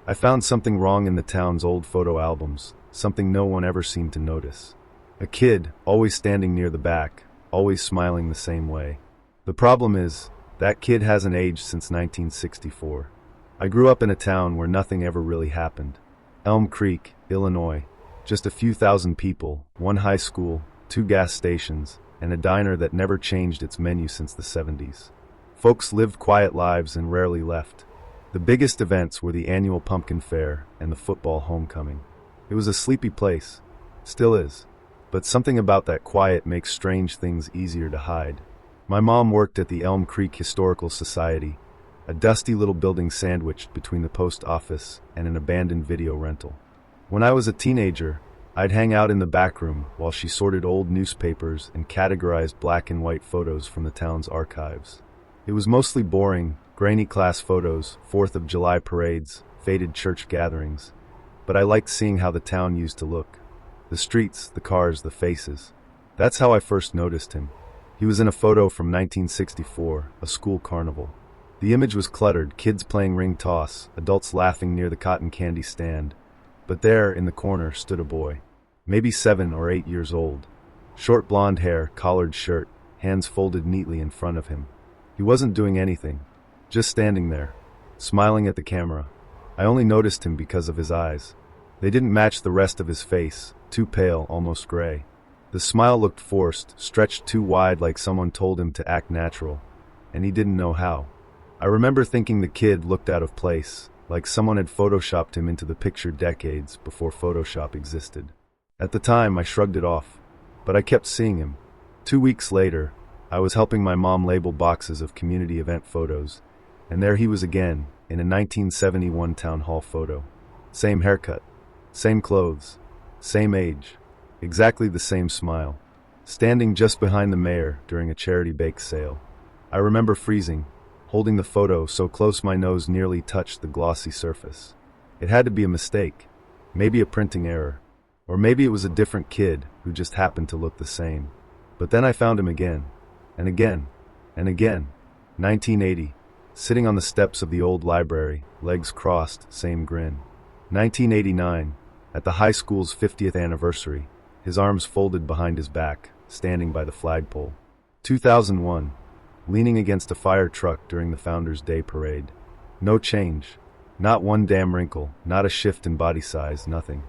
I found something wrong in the town's old photo albums, something no one ever seemed to notice. A kid, always standing near the back, always smiling the same way. The problem is, that kid hasn't aged since 1964. I grew up in a town where nothing ever really happened. Elm Creek, Illinois. Just a few thousand people, one high school, 2 gas stations, and a diner that never changed its menu since the 70s. Folks lived quiet lives and rarely left. The biggest events were the annual pumpkin fair and the football homecoming. It was a sleepy place. Still is. But something about that quiet makes strange things easier to hide. My mom worked at the Elm Creek Historical Society, a dusty little building sandwiched between the post office and an abandoned video rental. When I was a teenager, I'd hang out in the back room while she sorted old newspapers and categorized black and white photos from the town's archives. It was mostly boring, grainy class photos, 4th of July parades, faded church gatherings. But I liked seeing how the town used to look. The streets, the cars, the faces. That's how I first noticed him. He was in a photo from 1964, a school carnival. The image was cluttered, kids playing ring toss, adults laughing near the cotton candy stand. But there, in the corner, stood a boy. Maybe 7 or 8 years old. Short blonde hair, collared shirt, hands folded neatly in front of him. He wasn't doing anything, just standing there, smiling at the camera. I only noticed him because of his eyes. They didn't match the rest of his face, too pale, almost gray. The smile looked forced, stretched too wide like someone told him to act natural, and he didn't know how. I remember thinking the kid looked out of place, like someone had photoshopped him into the picture decades before Photoshop existed. At the time, I shrugged it off, but I kept seeing him. 2 weeks later, I was helping my mom label boxes of community event photos, and there he was again, in a 1971 town hall photo. Same haircut, same clothes, same age, exactly the same smile, standing just behind the mayor during a charity bake sale. I remember freezing, holding the photo so close my nose nearly touched the glossy surface. It had to be a mistake, maybe a printing error, or maybe it was a different kid who just happened to look the same. But then I found him again, and again, and again. 1980, sitting on the steps of the old library, legs crossed, same grin. 1989, at the high school's 50th anniversary, his arms folded behind his back, standing by the flagpole. 2001, leaning against a fire truck during the Founders' Day parade. No change. Not one damn wrinkle, not a shift in body size, nothing.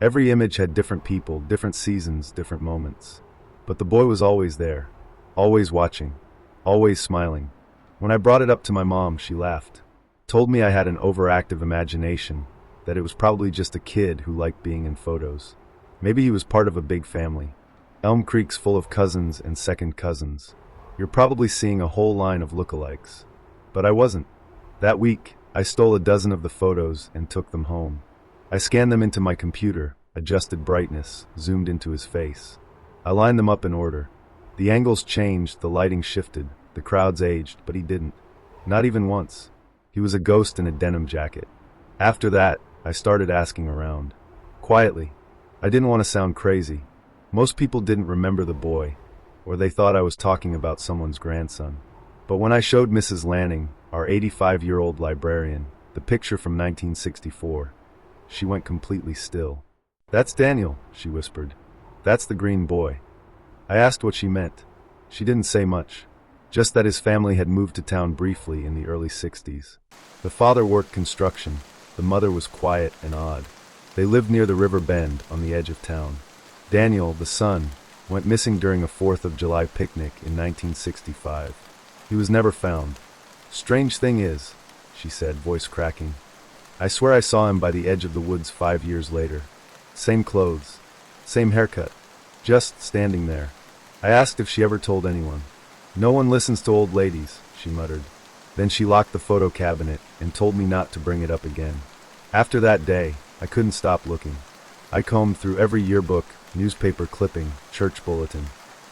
Every image had different people, different seasons, different moments. But the boy was always there, always watching, always smiling. When I brought it up to my mom, she laughed. Told me I had an overactive imagination, that it was probably just a kid who liked being in photos. Maybe he was part of a big family. Elm Creek's full of cousins and second cousins. You're probably seeing a whole line of lookalikes. But I wasn't. That week, I stole a dozen of the photos and took them home. I scanned them into my computer, adjusted brightness, zoomed into his face. I lined them up in order. The angles changed, the lighting shifted, the crowds aged, but he didn't. Not even once. He was a ghost in a denim jacket. After that, I started asking around. Quietly. I didn't want to sound crazy. Most people didn't remember the boy, or they thought I was talking about someone's grandson. But when I showed Mrs. Lanning, our 85-year-old librarian, the picture from 1964, she went completely still. "That's Daniel," she whispered. "That's the green boy." I asked what she meant. She didn't say much, just that his family had moved to town briefly in the early 60s. The father worked construction, the mother was quiet and odd. They lived near the river bend on the edge of town. Daniel, the son, went missing during a 4th of July picnic in 1965. He was never found. "Strange thing is," she said, voice cracking, "I swear I saw him by the edge of the woods 5 years later. Same clothes, same haircut, just standing there." I asked if she ever told anyone. "No one listens to old ladies," she muttered. Then she locked the photo cabinet and told me not to bring it up again. After that day, I couldn't stop looking. I combed through every yearbook, newspaper clipping, church bulletin.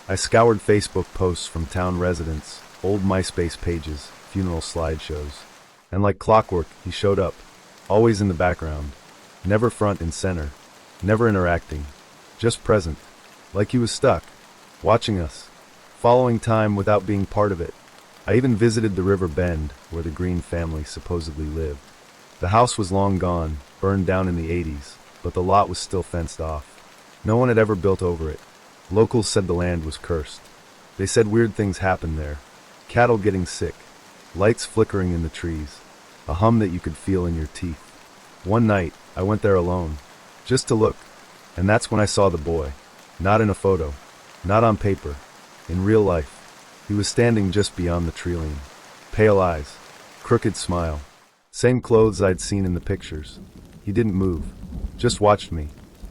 I scoured Facebook posts from town residents, old MySpace pages, funeral slideshows. And like clockwork, he showed up, always in the background, never front and center, never interacting, just present, like he was stuck, watching us, following time without being part of it. I even visited the river bend where the Green family supposedly lived. The house was long gone, burned down in the 80s, but the lot was still fenced off. No one had ever built over it. Locals said the land was cursed. They said weird things happened there. Cattle getting sick, lights flickering in the trees, a hum that you could feel in your teeth. One night, I went there alone, just to look, and that's when I saw the boy. Not in a photo, not on paper, in real life. He was standing just beyond the tree line. Pale eyes, crooked smile. Same clothes I'd seen in the pictures. He didn't move, just watched me.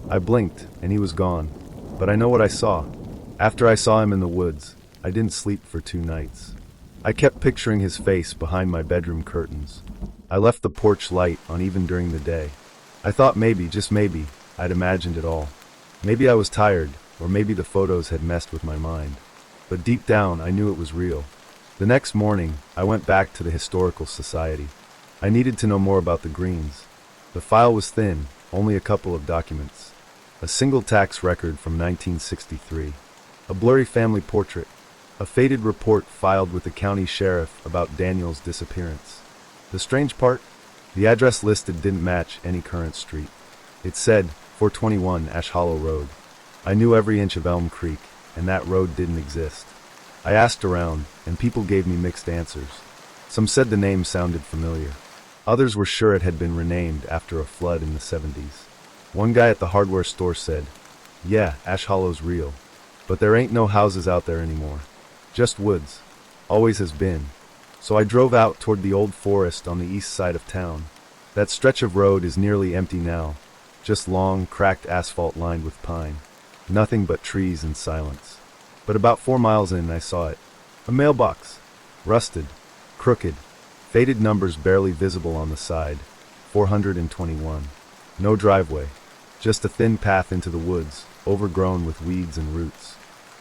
I blinked, and he was gone. But I know what I saw. After I saw him in the woods, I didn't sleep for 2 nights. I kept picturing his face behind my bedroom curtains. I left the porch light on even during the day. I thought maybe, just maybe, I'd imagined it all. Maybe I was tired, or maybe the photos had messed with my mind. But deep down, I knew it was real. The next morning, I went back to the Historical Society. I needed to know more about the Greens. The file was thin, only a couple of documents. A single tax record from 1963. A blurry family portrait. A faded report filed with the county sheriff about Daniel's disappearance. The strange part? The address listed didn't match any current street. It said 421 Ash Hollow Road. I knew every inch of Elm Creek, and that road didn't exist. I asked around, and people gave me mixed answers. Some said the name sounded familiar. Others were sure it had been renamed after a flood in the 70s. One guy at the hardware store said, "Yeah, Ash Hollow's real, but there ain't no houses out there anymore. Just woods. Always has been." So I drove out toward the old forest on the east side of town. That stretch of road is nearly empty now, just long, cracked asphalt lined with pine. Nothing but trees and silence. But about 4 miles in, I saw it. A mailbox. Rusted. Crooked. Faded numbers barely visible on the side. 421. No driveway. Just a thin path into the woods, overgrown with weeds and roots.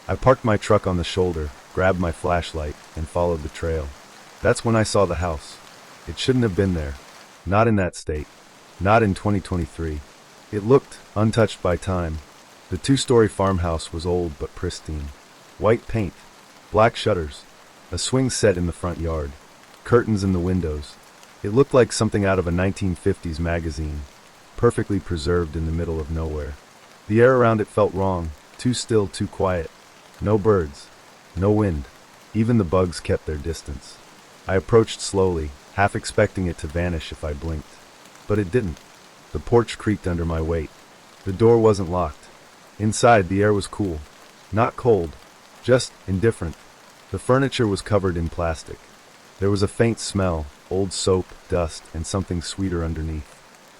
I parked my truck on the shoulder, grabbed my flashlight, and followed the trail. That's when I saw the house. It shouldn't have been there. Not in that state. Not in 2023. It looked untouched by time. The 2-story farmhouse was old but pristine. White paint, black shutters, a swing set in the front yard, curtains in the windows. It looked like something out of a 1950s magazine, perfectly preserved in the middle of nowhere. The air around it felt wrong, too still, too quiet. No birds, no wind. Even the bugs kept their distance. I approached slowly, half expecting it to vanish if I blinked. But it didn't. The porch creaked under my weight. The door wasn't locked. Inside, the air was cool. Not cold, just indifferent. The furniture was covered in plastic. There was a faint smell, old soap, dust, and something sweeter underneath,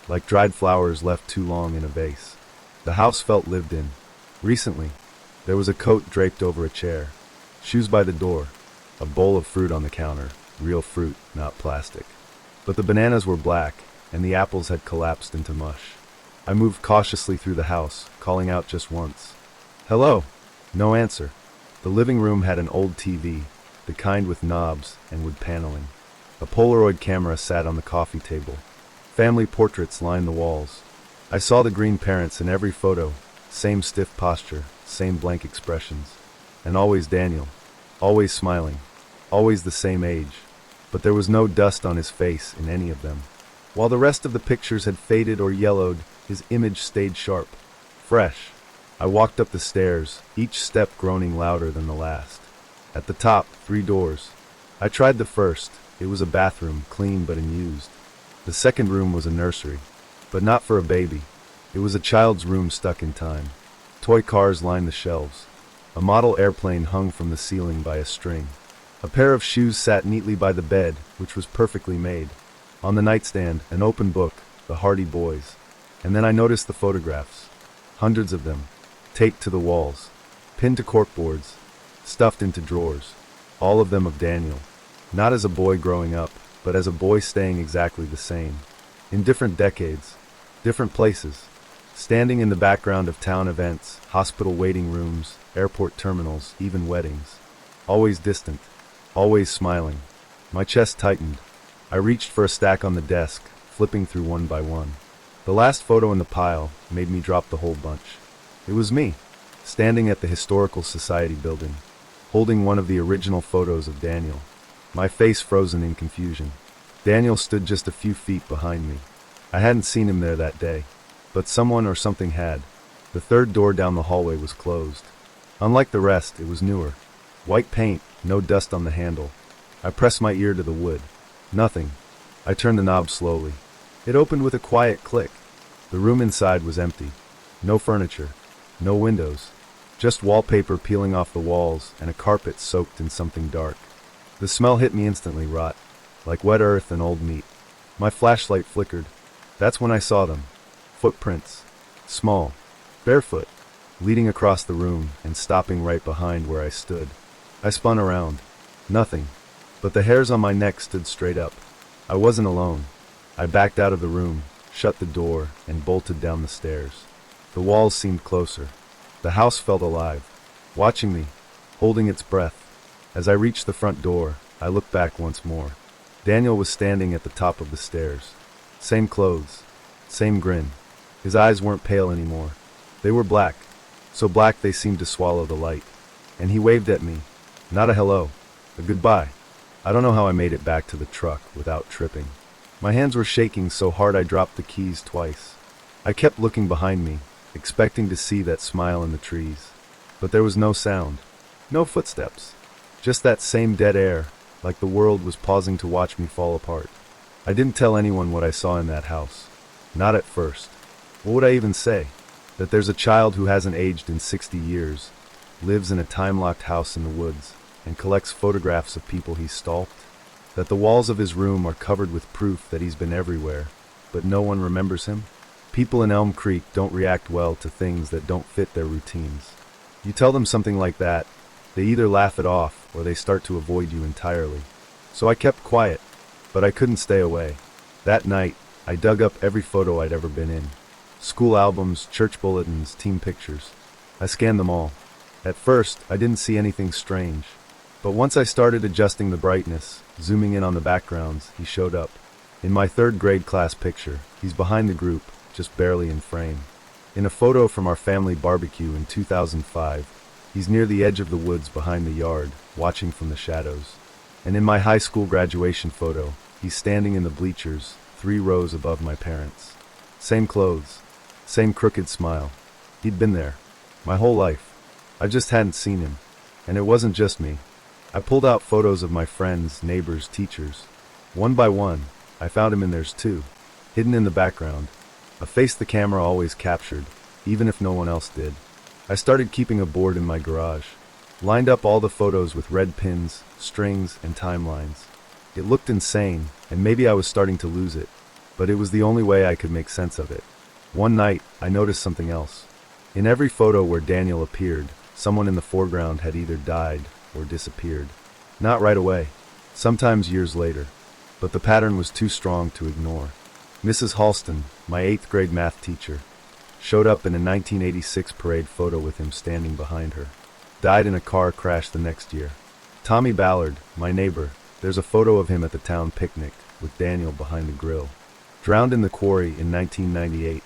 like dried flowers left too long in a vase. The house felt lived in. Recently. There was a coat draped over a chair, shoes by the door, a bowl of fruit on the counter, real fruit, not plastic. But the bananas were black, and the apples had collapsed into mush. I moved cautiously through the house, calling out just once. "Hello?" No answer. The living room had an old TV, the kind with knobs and wood paneling. A Polaroid camera sat on the coffee table. Family portraits lined the walls. I saw the Green parents in every photo, same stiff posture, same blank expressions. And always Daniel, always smiling, always the same age. But there was no dust on his face in any of them. While the rest of the pictures had faded or yellowed, his image stayed sharp, fresh. I walked up the stairs, each step groaning louder than the last. At the top, 3 doors. I tried the first. It was a bathroom, clean but unused. The second room was a nursery, but not for a baby. It was a child's room stuck in time. Toy cars lined the shelves. A model airplane hung from the ceiling by a string. A pair of shoes sat neatly by the bed, which was perfectly made. On the nightstand, an open book, The Hardy Boys. And then I noticed the photographs. Hundreds of them, taped to the walls, pinned to corkboards, stuffed into drawers. All of them of Daniel. Not as a boy growing up, but as a boy staying exactly the same. In different decades, different places. Standing in the background of town events, hospital waiting rooms, airport terminals, even weddings. Always distant, always smiling. My chest tightened. I reached for a stack on the desk, flipping through one by one. The last photo in the pile made me drop the whole bunch. It was me, standing at the Historical Society building, holding one of the original photos of Daniel, my face frozen in confusion. Daniel stood just a few feet behind me. I hadn't seen him there that day, but someone or something had. The third door down the hallway was closed. Unlike the rest, it was newer. White paint, no dust on the handle. I pressed my ear to the wood. Nothing. I turned the knob slowly. It opened with a quiet click. The room inside was empty. No furniture. No windows. Just wallpaper peeling off the walls and a carpet soaked in something dark. The smell hit me instantly, rot, like wet earth and old meat. My flashlight flickered. That's when I saw them. Footprints. Small. Barefoot. Leading across the room and stopping right behind where I stood. I spun around. Nothing. But the hairs on my neck stood straight up. I wasn't alone. I backed out of the room, shut the door, and bolted down the stairs. The walls seemed closer. The house felt alive, watching me, holding its breath. As I reached the front door, I looked back once more. Daniel was standing at the top of the stairs. Same clothes, same grin. His eyes weren't pale anymore. They were black, so black they seemed to swallow the light. And he waved at me. Not a hello, a goodbye. I don't know how I made it back to the truck without tripping. My hands were shaking so hard I dropped the keys twice. I kept looking behind me, expecting to see that smile in the trees. But there was no sound, no footsteps. Just that same dead air, like the world was pausing to watch me fall apart. I didn't tell anyone what I saw in that house. Not at first. What would I even say? That there's a child who hasn't aged in 60 years, lives in a time-locked house in the woods, and collects photographs of people he's stalked? That the walls of his room are covered with proof that he's been everywhere, but no one remembers him? People in Elm Creek don't react well to things that don't fit their routines. You tell them something like that, they either laugh it off or they start to avoid you entirely. So I kept quiet, but I couldn't stay away. That night, I dug up every photo I'd ever been in. School albums, church bulletins, team pictures. I scanned them all. At first, I didn't see anything strange. But once I started adjusting the brightness, zooming in on the backgrounds, he showed up. In my third grade class picture, he's behind the group, just barely in frame. In a photo from our family barbecue in 2005, he's near the edge of the woods behind the yard, watching from the shadows. And in my high school graduation photo, he's standing in the bleachers, 3 rows above my parents. Same clothes, same crooked smile. He'd been there, my whole life. I just hadn't seen him. And it wasn't just me. I pulled out photos of my friends, neighbors, teachers. One by one, I found him in theirs too, hidden in the background. A face the camera always captured, even if no one else did. I started keeping a board in my garage, lined up all the photos with red pins, strings, and timelines. It looked insane, and maybe I was starting to lose it, but it was the only way I could make sense of it. One night, I noticed something else. In every photo where Daniel appeared, someone in the foreground had either died or disappeared. Not right away, sometimes years later, but the pattern was too strong to ignore. Mrs. Halston, my 8th grade math teacher, showed up in a 1986 parade photo with him standing behind her. Died in a car crash the next year. Tommy Ballard, my neighbor, there's a photo of him at the town picnic with Daniel behind the grill. Drowned in the quarry in 1998.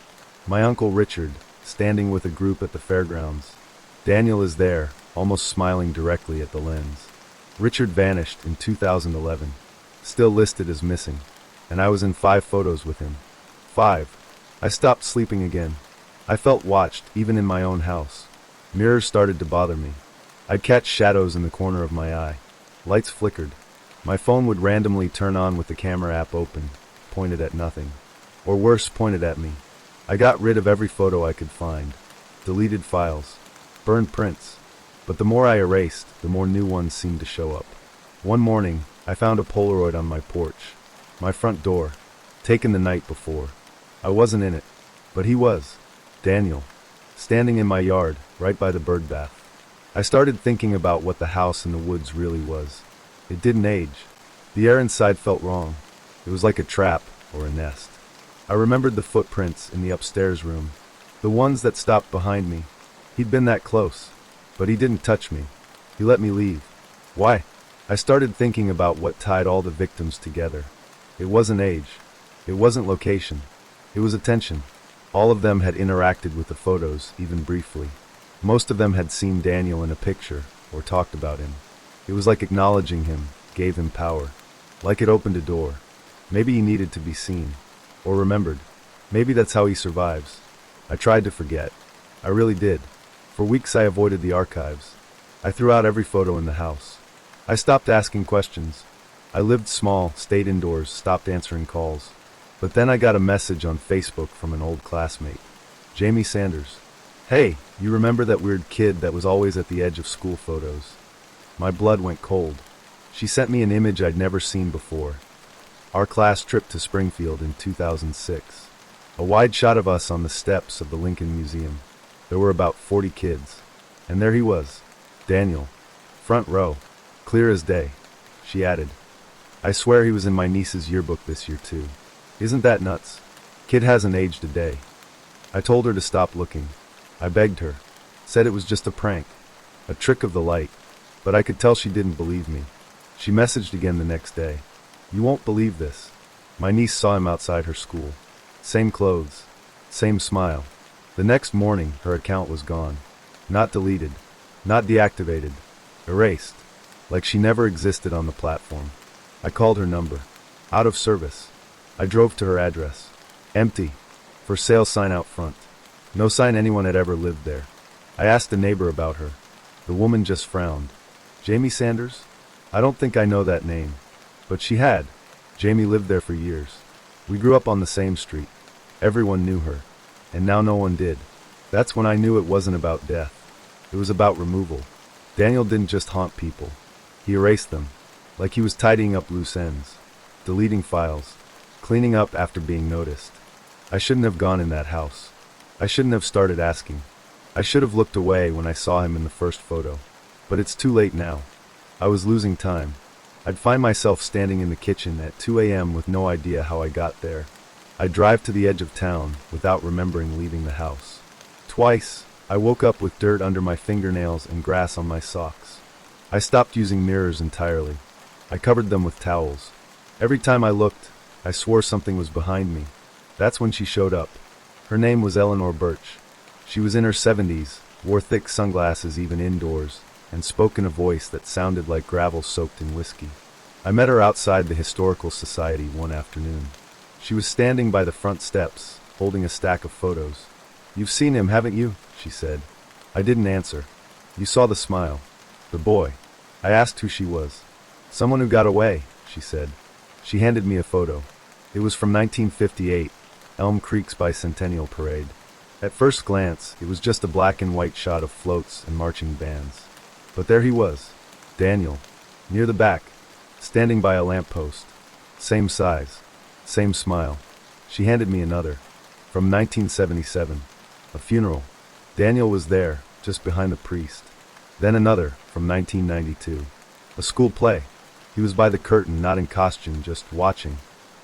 My uncle Richard, standing with a group at the fairgrounds. Daniel is there, almost smiling directly at the lens. Richard vanished in 2011, still listed as missing, and I was in 5 photos with him. 5. I stopped sleeping again. I felt watched, even in my own house. Mirrors started to bother me. I'd catch shadows in the corner of my eye. Lights flickered. My phone would randomly turn on with the camera app open, pointed at nothing. Or worse, pointed at me. I got rid of every photo I could find. Deleted files. Burned prints. But the more I erased, the more new ones seemed to show up. One morning, I found a Polaroid on my porch. My front door. Taken the night before. I wasn't in it. But he was. Daniel. Standing in my yard, right by the bird bath. I started thinking about what the house in the woods really was. It didn't age. The air inside felt wrong. It was like a trap or a nest. I remembered the footprints in the upstairs room. The ones that stopped behind me. He'd been that close. But he didn't touch me. He let me leave. Why? I started thinking about what tied all the victims together. It wasn't age. It wasn't location. It was attention. All of them had interacted with the photos, even briefly. Most of them had seen Daniel in a picture, or talked about him. It was like acknowledging him, gave him power. Like it opened a door. Maybe he needed to be seen. Or remembered. Maybe that's how he survives. I tried to forget. I really did. For weeks I avoided the archives. I threw out every photo in the house. I stopped asking questions. I lived small, stayed indoors, stopped answering calls. But then I got a message on Facebook from an old classmate. Jamie Sanders. Hey, you remember that weird kid that was always at the edge of school photos? My blood went cold. She sent me an image I'd never seen before. Our class trip to Springfield in 2006. A wide shot of us on the steps of the Lincoln Museum. There were about 40 kids. And there he was. Daniel. Front row. Clear as day. She added. I swear he was in my niece's yearbook this year too. Isn't that nuts? Kid hasn't aged a day. I told her to stop looking. I begged her. Said it was just a prank. A trick of the light. But I could tell she didn't believe me. She messaged again the next day. You won't believe this. My niece saw him outside her school. Same clothes. Same smile. The next morning, her account was gone. Not deleted. Not deactivated. Erased. Like she never existed on the platform. I called her number. Out of service. I drove to her address. Empty. For sale sign out front. No sign anyone had ever lived there. I asked a neighbor about her. The woman just frowned. Jamie Sanders? I don't think I know that name. But she had. Jamie lived there for years. We grew up on the same street. Everyone knew her. And now no one did. That's when I knew it wasn't about death. It was about removal. Daniel didn't just haunt people. He erased them. Like he was tidying up loose ends. Deleting files. Cleaning up after being noticed. I shouldn't have gone in that house. I shouldn't have started asking. I should have looked away when I saw him in the first photo. But it's too late now. I was losing time. I'd find myself standing in the kitchen at 2 a.m. with no idea how I got there. I'd drive to the edge of town without remembering leaving the house. Twice, I woke up with dirt under my fingernails and grass on my socks. I stopped using mirrors entirely. I covered them with towels. Every time I looked, I swore something was behind me. That's when she showed up. Her name was Eleanor Birch. She was in her 70s, wore thick sunglasses even indoors, and spoke in a voice that sounded like gravel soaked in whiskey. I met her outside the Historical Society one afternoon. She was standing by the front steps, holding a stack of photos. You've seen him, haven't you? She said. I didn't answer. You saw the smile. The boy. I asked who she was. Someone who got away, she said. She handed me a photo. It was from 1958, Elm Creek's Bicentennial Parade. At first glance, it was just a black and white shot of floats and marching bands. But there he was, Daniel, near the back, standing by a lamppost. Same size, same smile. She handed me another, from 1977, a funeral. Daniel was there, just behind the priest. Then another, from 1992, a school play. He was by the curtain, not in costume, just watching.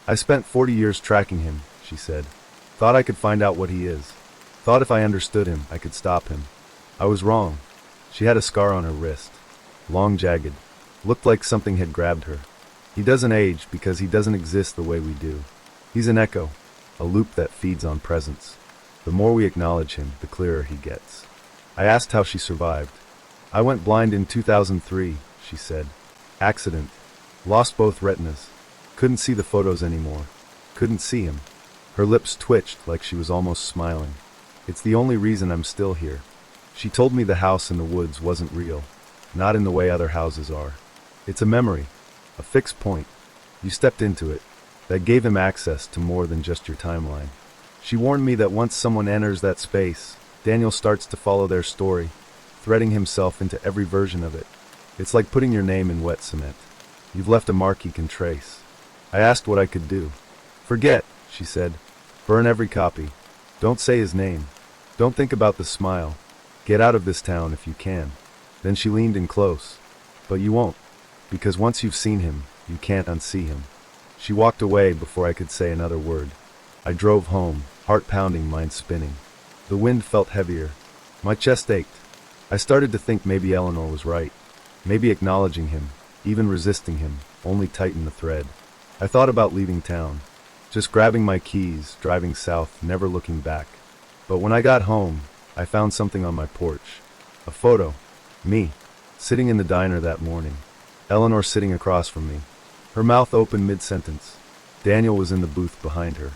I spent 40 years tracking him, she said. Thought I could find out what he is. Thought if I understood him, I could stop him. I was wrong. She had a scar on her wrist. Long, jagged. Looked like something had grabbed her. He doesn't age because he doesn't exist the way we do. He's an echo, a loop that feeds on presence. The more we acknowledge him, the clearer he gets. I asked how she survived. I went blind in 2003, she said. Accident. Lost both retinas. Couldn't see the photos anymore. Couldn't see him. Her lips twitched like she was almost smiling. It's the only reason I'm still here. She told me the house in the woods wasn't real. Not in the way other houses are. It's a memory. A fixed point. You stepped into it. That gave him access to more than just your timeline. She warned me that once someone enters that space, Daniel starts to follow their story, threading himself into every version of it. It's like putting your name in wet cement. You've left a mark he can trace. I asked what I could do. Forget, she said. Burn every copy. Don't say his name. Don't think about the smile. Get out of this town if you can. Then she leaned in close. But you won't. Because once you've seen him, you can't unsee him. She walked away before I could say another word. I drove home, heart pounding, mind spinning. The wind felt heavier. My chest ached. I started to think maybe Eleanor was right. Maybe acknowledging him, even resisting him, only tightened the thread. I thought about leaving town. Just grabbing my keys, driving south, never looking back. But when I got home, I found something on my porch. A photo. Me. Sitting in the diner that morning. Eleanor sitting across from me. Her mouth open mid-sentence. Daniel was in the booth behind her.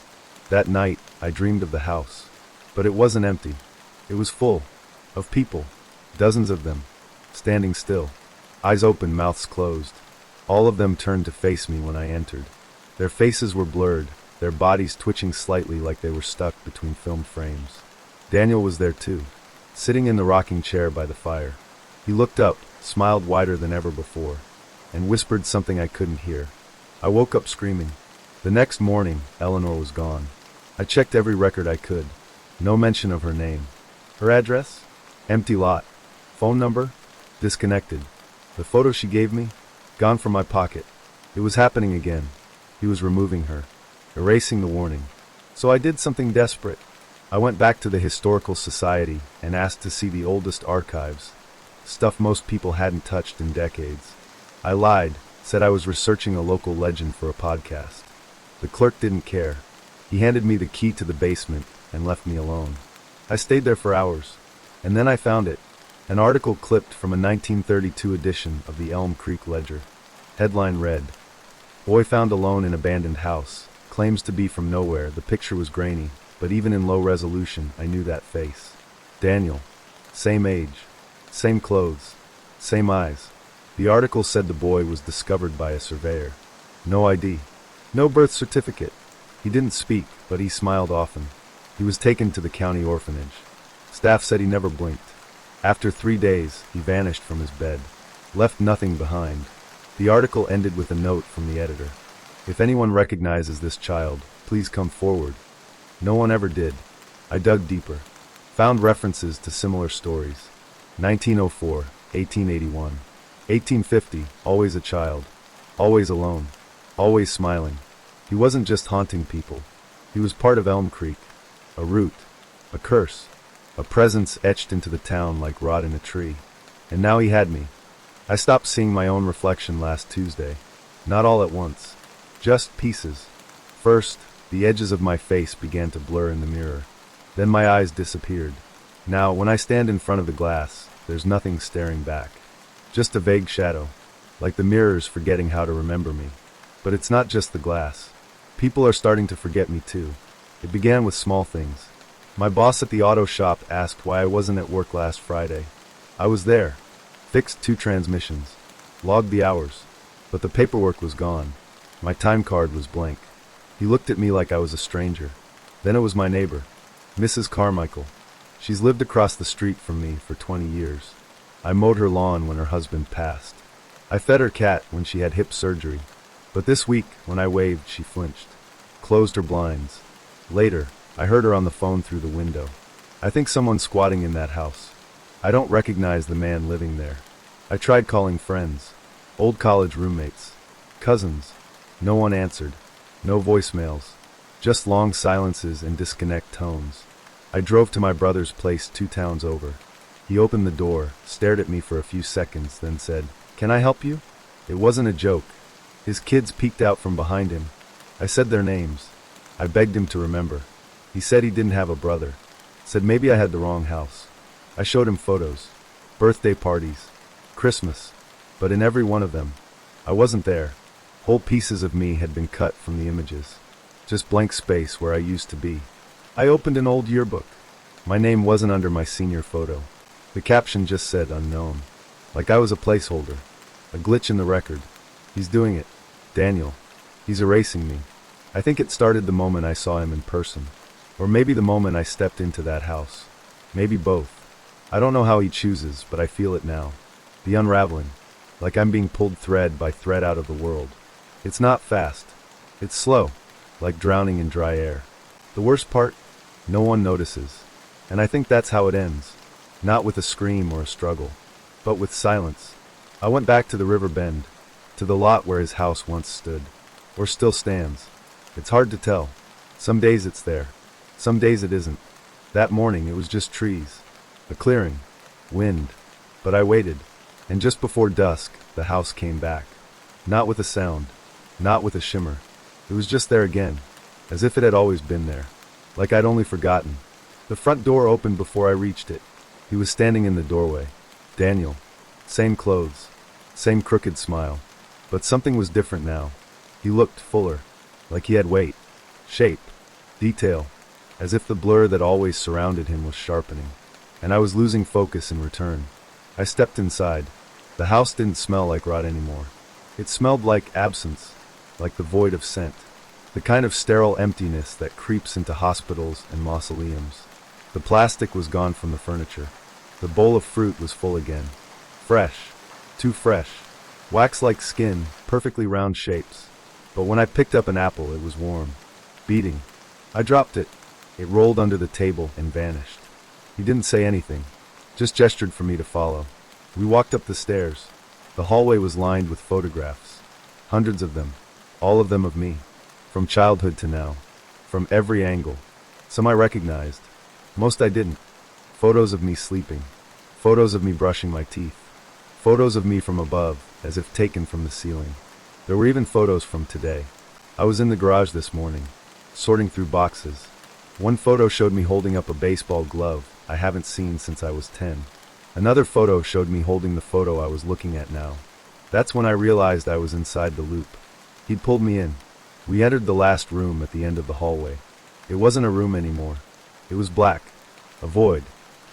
That night, I dreamed of the house. But it wasn't empty. It was full of people, dozens of them, standing still, eyes open, mouths closed. All of them turned to face me when I entered. Their faces were blurred, their bodies twitching slightly like they were stuck between filmed frames. Daniel was there too, sitting in the rocking chair by the fire. He looked up, smiled wider than ever before, and whispered something I couldn't hear. I woke up screaming. The next morning, Eleanor was gone. I checked every record I could. No mention of her name. Her address? Empty lot. Phone number? Disconnected. The photo she gave me? Gone from my pocket. It was happening again. He was removing her, erasing the warning. So I did something desperate. I went back to the Historical Society and asked to see the oldest archives, stuff most people hadn't touched in decades. I lied, said I was researching a local legend for a podcast. The clerk didn't care. He handed me the key to the basement and left me alone. I stayed there for hours, and then I found it. An article clipped from a 1932 edition of the Elm Creek Ledger. Headline read, "Boy found alone in abandoned house. Claims to be from nowhere. The picture was grainy, but even in low resolution, I knew that face. Daniel. Same age. Same clothes. Same eyes." The article said the boy was discovered by a surveyor. No ID. No birth certificate. He didn't speak, but he smiled often. He was taken to the county orphanage. Staff said he never blinked. After 3 days, he vanished from his bed. Left nothing behind. The article ended with a note from the editor. "If anyone recognizes this child, please come forward." No one ever did. I dug deeper. Found references to similar stories. 1904, 1881, 1850, always a child. Always alone. Always smiling. He wasn't just haunting people. He was part of Elm Creek. A root. A curse. A presence etched into the town like rot in a tree. And now he had me. I stopped seeing my own reflection last Tuesday. Not all at once. Just pieces. First, the edges of my face began to blur in the mirror. Then my eyes disappeared. Now, when I stand in front of the glass, there's nothing staring back. Just a vague shadow. Like the mirror's forgetting how to remember me. But it's not just the glass. People are starting to forget me too. It began with small things. My boss at the auto shop asked why I wasn't at work last Friday. I was there. Fixed 2 transmissions. Logged the hours. But the paperwork was gone. My time card was blank. He looked at me like I was a stranger. Then it was my neighbor, Mrs. Carmichael. She's lived across the street from me for 20 years. I mowed her lawn when her husband passed. I fed her cat when she had hip surgery. But this week, when I waved, she flinched. Closed her blinds. Later, I heard her on the phone through the window. I think someone's squatting in that house. I don't recognize the man living there. I tried calling friends. Old college roommates. Cousins. No one answered. No voicemails. Just long silences and disconnect tones. I drove to my brother's place 2 towns over. He opened the door, stared at me for a few seconds, then said, "Can I help you?" It wasn't a joke. His kids peeked out from behind him. I said their names. I begged him to remember. He said he didn't have a brother. Said maybe I had the wrong house. I showed him photos. Birthday parties. Christmas. But in every one of them, I wasn't there. Whole pieces of me had been cut from the images. Just blank space where I used to be. I opened an old yearbook. My name wasn't under my senior photo. The caption just said unknown. Like I was a placeholder. A glitch in the record. He's doing it. Daniel. He's erasing me. I think it started the moment I saw him in person. Or maybe the moment I stepped into that house. Maybe both. I don't know how he chooses, but I feel it now. The unraveling. Like I'm being pulled thread by thread out of the world. It's not fast. It's slow. Like drowning in dry air. The worst part? No one notices. And I think that's how it ends. Not with a scream or a struggle, but with silence. I went back to the river bend, to the lot where his house once stood, or still stands. It's hard to tell. Some days it's there. Some days it isn't. That morning it was just trees. A clearing. Wind. But I waited. And just before dusk, the house came back. Not with a sound. Not with a shimmer. It was just there again. As if it had always been there. Like I'd only forgotten. The front door opened before I reached it. He was standing in the doorway. Daniel. Same clothes. Same crooked smile. But something was different now. He looked fuller. Like he had weight, shape, detail, as if the blur that always surrounded him was sharpening. And I was losing focus in return. I stepped inside. The house didn't smell like rot anymore. It smelled like absence, like the void of scent, the kind of sterile emptiness that creeps into hospitals and mausoleums. The plastic was gone from the furniture. The bowl of fruit was full again. Fresh, too fresh, wax-like skin, perfectly round shapes. But when I picked up an apple, it was warm, beating. I dropped it. It rolled under the table and vanished. He didn't say anything, just gestured for me to follow. We walked up the stairs. The hallway was lined with photographs, hundreds of them, all of them of me, from childhood to now, from every angle. Some I recognized, most I didn't. Photos of me sleeping, photos of me brushing my teeth, photos of me from above, as if taken from the ceiling. There were even photos from today. I was in the garage this morning, sorting through boxes. One photo showed me holding up a baseball glove I haven't seen since I was 10. Another photo showed me holding the photo I was looking at now. That's when I realized I was inside the loop. He'd pulled me in. We entered the last room at the end of the hallway. It wasn't a room anymore. It was black, a void,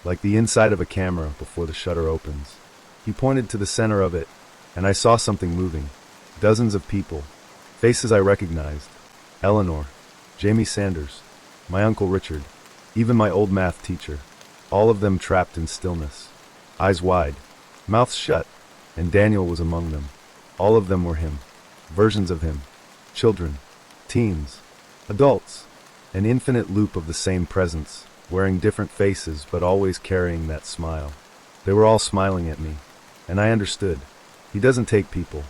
like the inside of a camera before the shutter opens. He pointed to the center of it, and I saw something moving. Dozens of people, faces I recognized. Eleanor, Jamie Sanders, my Uncle Richard, even my old math teacher. All of them trapped in stillness, eyes wide, mouths shut, and Daniel was among them. All of them were him, versions of him, children, teens, adults, an infinite loop of the same presence, wearing different faces but always carrying that smile. They were all smiling at me, and I understood. He doesn't take people.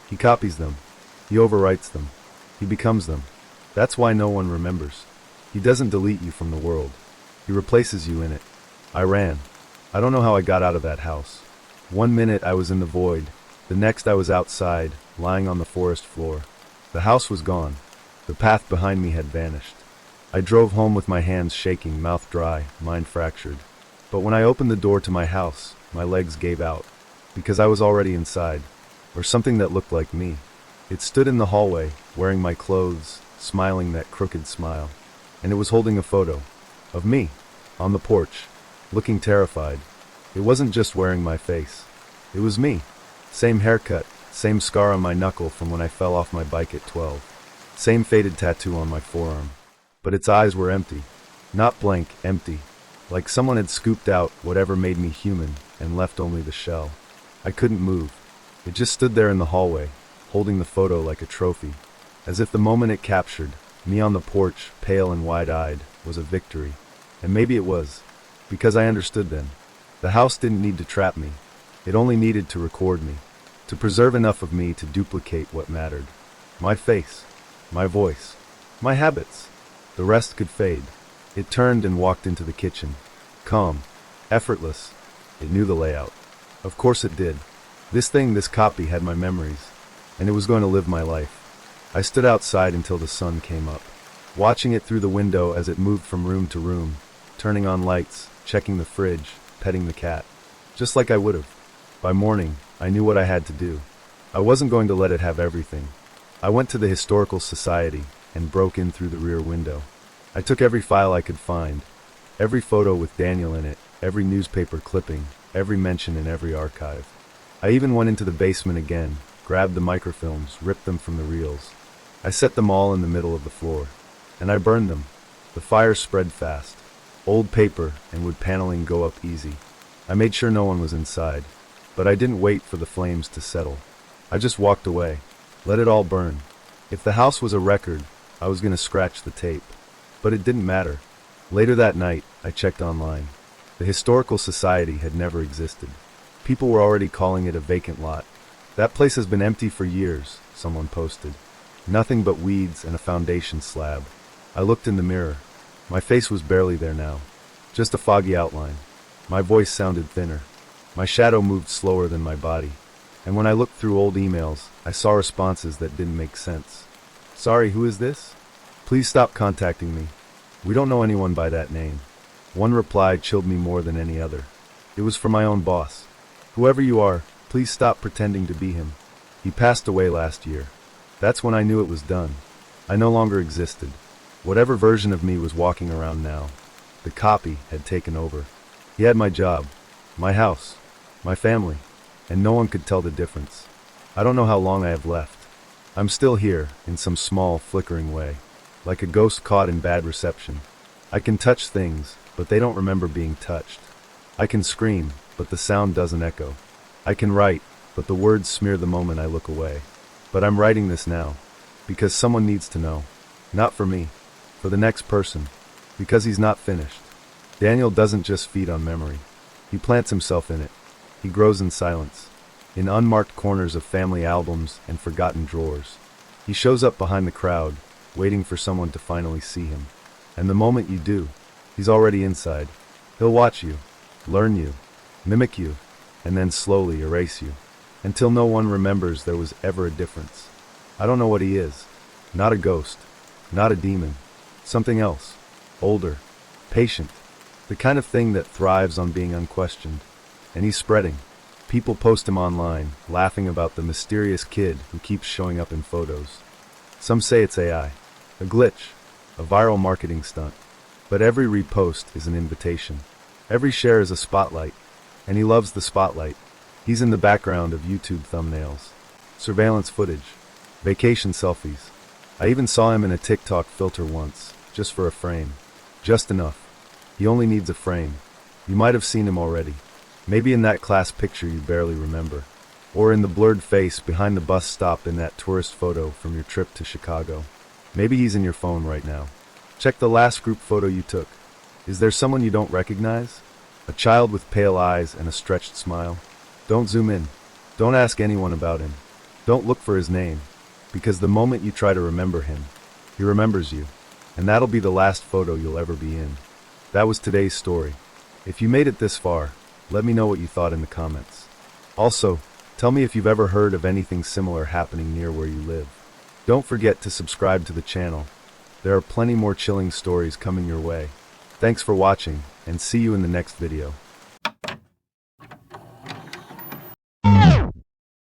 He copies them. He overwrites them. He becomes them. That's why no one remembers. He doesn't delete you from the world. He replaces you in it. I ran. I don't know how I got out of that house. 1 minute I was in the void. The next I was outside, lying on the forest floor. The house was gone. The path behind me had vanished. I drove home with my hands shaking, mouth dry, mind fractured. But when I opened the door to my house, my legs gave out. Because I was already inside. Or something that looked like me. It stood in the hallway, wearing my clothes, smiling that crooked smile. And it was holding a photo. Of me. On the porch. Looking terrified. It wasn't just wearing my face. It was me. Same haircut, same scar on my knuckle from when I fell off my bike at 12. Same faded tattoo on my forearm. But its eyes were empty. Not blank, empty. Like someone had scooped out whatever made me human and left only the shell. I couldn't move. It just stood there in the hallway, holding the photo like a trophy. As if the moment it captured, me on the porch, pale and wide-eyed, was a victory. And maybe it was. Because I understood then. The house didn't need to trap me. It only needed to record me. To preserve enough of me to duplicate what mattered. My face. My voice. My habits. The rest could fade. It turned and walked into the kitchen. Calm. Effortless. It knew the layout. Of course it did. This copy had my memories. And it was going to live my life. I stood outside until the sun came up. Watching it through the window as it moved from room to room. Turning on lights, checking the fridge, petting the cat. Just like I would have. By morning, I knew what I had to do. I wasn't going to let it have everything. I went to the Historical Society and broke in through the rear window. I took every file I could find, every photo with Daniel in it, every newspaper clipping, every mention in every archive. I even went into the basement again, grabbed the microfilms, ripped them from the reels. I set them all in the middle of the floor, and I burned them. The fire spread fast. Old paper and wood paneling go up easy. I made sure no one was inside, but I didn't wait for the flames to settle. I just walked away, let it all burn. If the house was a record, I was going to scratch the tape. But it didn't matter. Later that night, I checked online. The Historical Society had never existed. People were already calling it a vacant lot. That place has been empty for years, someone posted. Nothing but weeds and a foundation slab. I looked in the mirror. My face was barely there now. Just a foggy outline. My voice sounded thinner. My shadow moved slower than my body. And when I looked through old emails, I saw responses that didn't make sense. Sorry, who is this? Please stop contacting me. We don't know anyone by that name. One reply chilled me more than any other. It was from my own boss. Whoever you are, please stop pretending to be him. He passed away last year. That's when I knew it was done. I no longer existed. Whatever version of me was walking around now, the copy had taken over. He had my job, my house, my family, and no one could tell the difference. I don't know how long I have left. I'm still here, in some small, flickering way, like a ghost caught in bad reception. I can touch things, but they don't remember being touched. I can scream, but the sound doesn't echo. I can write, but the words smear the moment I look away. But I'm writing this now, because someone needs to know. Not for me, for the next person, because he's not finished. Daniel doesn't just feed on memory. He plants himself in it. He grows in silence, in unmarked corners of family albums and forgotten drawers. He shows up behind the crowd, waiting for someone to finally see him. And the moment you do, he's already inside. He'll watch you, learn you, mimic you, and then slowly erase you, until no one remembers there was ever a difference. I don't know what he is. Not a ghost, not a demon. Something else. Older, patient, the kind of thing that thrives on being unquestioned. And he's spreading. People post him online, laughing about the mysterious kid who keeps showing up in photos. Some say it's AI, a glitch, a viral marketing stunt. But every repost is an invitation. Every share is a spotlight. And he loves the spotlight. He's in the background of YouTube thumbnails, surveillance footage, vacation selfies. I even saw him in a TikTok filter once, just for a frame. Just enough. He only needs a frame. You might have seen him already. Maybe in that class picture you barely remember. Or in the blurred face behind the bus stop in that tourist photo from your trip to Chicago. Maybe he's in your phone right now. Check the last group photo you took. Is there someone you don't recognize? A child with pale eyes and a stretched smile? Don't zoom in. Don't ask anyone about him. Don't look for his name. Because the moment you try to remember him, he remembers you. And that'll be the last photo you'll ever be in. That was today's story. If you made it this far, let me know what you thought in the comments. Also, tell me if you've ever heard of anything similar happening near where you live. Don't forget to subscribe to the channel. There are plenty more chilling stories coming your way. Thanks for watching, and see you in the next video.